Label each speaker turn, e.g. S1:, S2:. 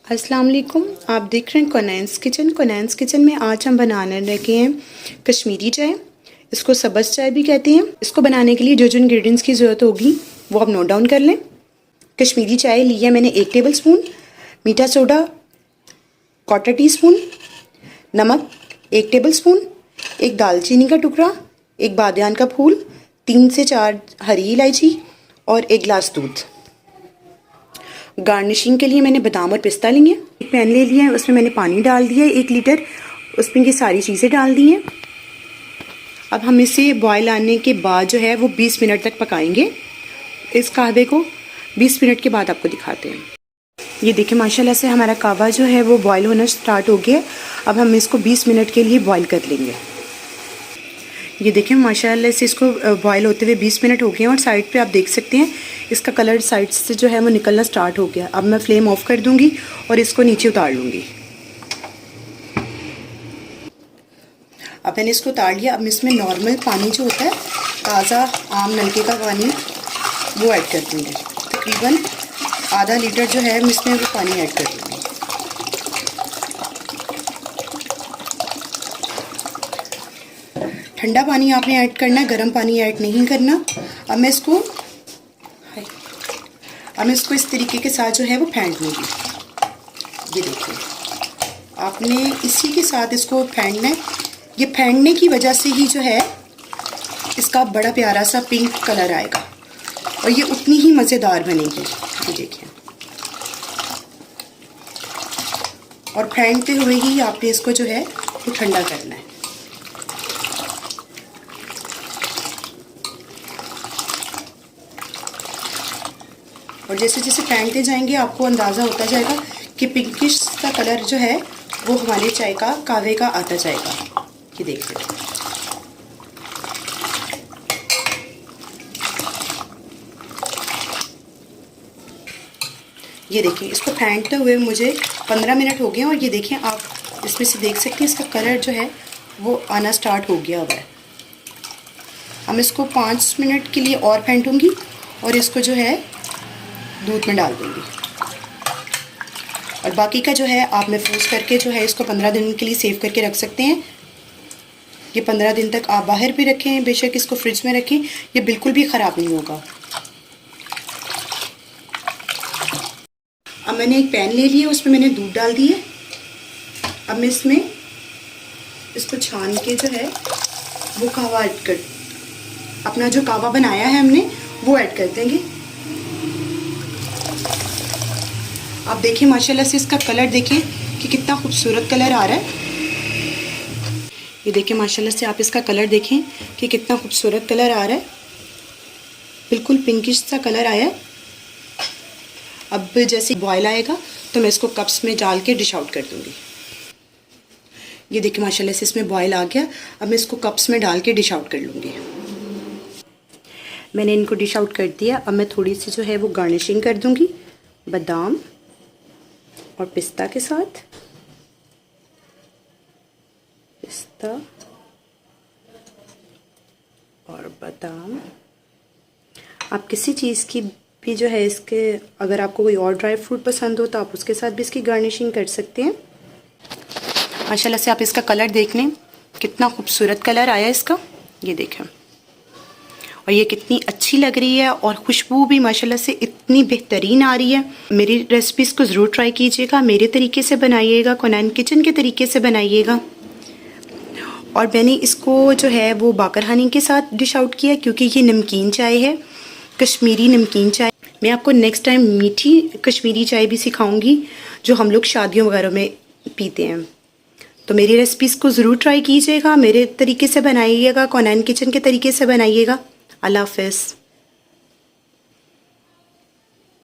S1: अस्सलाम वालेकुम, आप देख रहे हैं कोनैंस किचन। कोनैंस किचन में आज हम बनाने लगे हैं कश्मीरी चाय। इसको सब्ज़ चाय भी कहते हैं। इसको बनाने के लिए जो जो इंग्रेडिएंट्स की ज़रूरत होगी वो आप नोट डाउन कर लें। कश्मीरी चाय ली है मैंने 1 टेबल स्पून, मीठा सोडा 1/4 टीस्पून, नमक 1 टेबल स्पून, एक दालचीनी का टुकड़ा, एक बादियान का फूल, 3 से 4 हरी इलायची और 1 गिलास दूध। गार्निशिंग के लिए मैंने बादाम और पिस्ता लिए। एक पैन ले लिया है, उसमें मैंने पानी डाल दिया है 1 लीटर, उसमें ये सारी चीज़ें डाल दी हैं। अब हम इसे बॉयल आने के बाद जो है वो 20 मिनट तक पकाएंगे। इस कहवे को 20 मिनट के बाद आपको दिखाते हैं। ये देखिए माशाल्लाह से हमारा कहवा जो है वो बॉयल होना स्टार्ट हो गया। अब हम इसको 20 मिनट के लिए बॉयल कर लेंगे। ये देखें माशाल्लाह से इसको बॉयल होते हुए 20 मिनट हो गए हैं और साइड पे आप देख सकते हैं इसका कलर साइड से जो है वो निकलना स्टार्ट हो गया। अब मैं फ्लेम ऑफ कर दूंगी और इसको नीचे उतार लूँगी। अब मैंने इसको उतार लिया। अब इसमें नॉर्मल पानी जो होता है, ताज़ा आम नलके का पानी, वो ऐड कर दूँगी। तकरीबन आधा लीटर जो है इसमें वो पानी ऐड कर दूँगी। ठंडा पानी आपने ऐड करना है, गर्म पानी ऐड नहीं करना। अब मैं इसको इस तरीके के साथ जो है वो फेंट लूँगी। ये देखिए आपने इसी के साथ इसको फेंटना है। ये फेंटने की वजह से ही जो है इसका बड़ा प्यारा सा पिंक कलर आएगा और ये उतनी ही मज़ेदार बनेगी। ये देखिए, और फेंटते हुए ही आपने इसको जो है वो ठंडा करना है। और जैसे जैसे फेंटते जाएंगे आपको अंदाज़ा होता जाएगा कि पिंकिश का कलर जो है वो हमारे चाय का कहवे का आता जाएगा। ये देखिए, ये देखिए इसको फेंटते हुए मुझे 15 मिनट हो गए और ये देखिए आप इसमें से देख सकते हैं इसका कलर जो है वो आना स्टार्ट हो गया हुआ है। हम इसको 5 मिनट के लिए और फेंटूंगी और इसको जो है दूध में डाल दूँगी। और बाकी का जो है आप महफूज करके जो है इसको 15 दिन के लिए सेव करके रख सकते हैं। ये 15 दिन तक आप बाहर भी रखें, बेशक इसको फ्रिज में रखें, ये बिल्कुल भी ख़राब नहीं होगा। अब मैंने एक पैन ले लिया, उसमें मैंने दूध डाल दिए। अब मैं इसमें इसको छान के जो है वो कहवा ऐड कर, अपना जो कहवा बनाया है हमने वो ऐड कर देंगे। आप देखिए माशाल्लाह से इसका कलर देखिए कि कितना खूबसूरत कलर आ रहा है। ये देखिए माशाल्लाह से आप इसका कलर देखें कि कितना खूबसूरत कलर आ रहा है, बिल्कुल पिंकिश सा कलर आया है। अब जैसे बॉयल आएगा तो मैं इसको कप्स में डाल के डिश आउट कर दूँगी। ये देखिए माशाल्लाह से इसमें बॉयल आ गया। अब मैं इसको कप्स में डाल के डिश आउट कर लूँगी। मैंने इनको डिश आउट कर दिया। अब मैं थोड़ी सी जो है वो गार्निशिंग कर दूँगी बादाम और पिस्ता के साथ। पिस्ता और बादाम, आप किसी चीज़ की भी जो है इसके, अगर आपको कोई और ड्राई फ्रूट पसंद हो तो आप उसके साथ भी इसकी गार्निशिंग कर सकते हैं। माशाल्लाह से आप इसका कलर देख लें, कितना खूबसूरत कलर आया इसका। ये देखें, और ये कितनी अच्छी लग रही है और खुशबू भी माशाल्लाह से इतनी बेहतरीन आ रही है। मेरी रेसिपीज़ को ज़रूर ट्राई कीजिएगा, मेरे तरीके से बनाइएगा, कोनैन किचन के तरीके से बनाइएगा। और मैंने इसको जो है वो बाकर हनी के साथ डिश आउट किया क्योंकि ये नमकीन चाय है, कश्मीरी नमकीन चाय। मैं आपको नेक्स्ट टाइम मीठी कश्मीरी चाय भी सिखाऊंगी जो हम लोग शादियों वगैरह में पीते हैं। तो मेरी रेसिपीज़ को ज़रूर ट्राई कीजिएगा, मेरे तरीके से बनाइएगा, कोनैन किचन के तरीके से बनाइएगा। अल्लाह हाफ़िज़।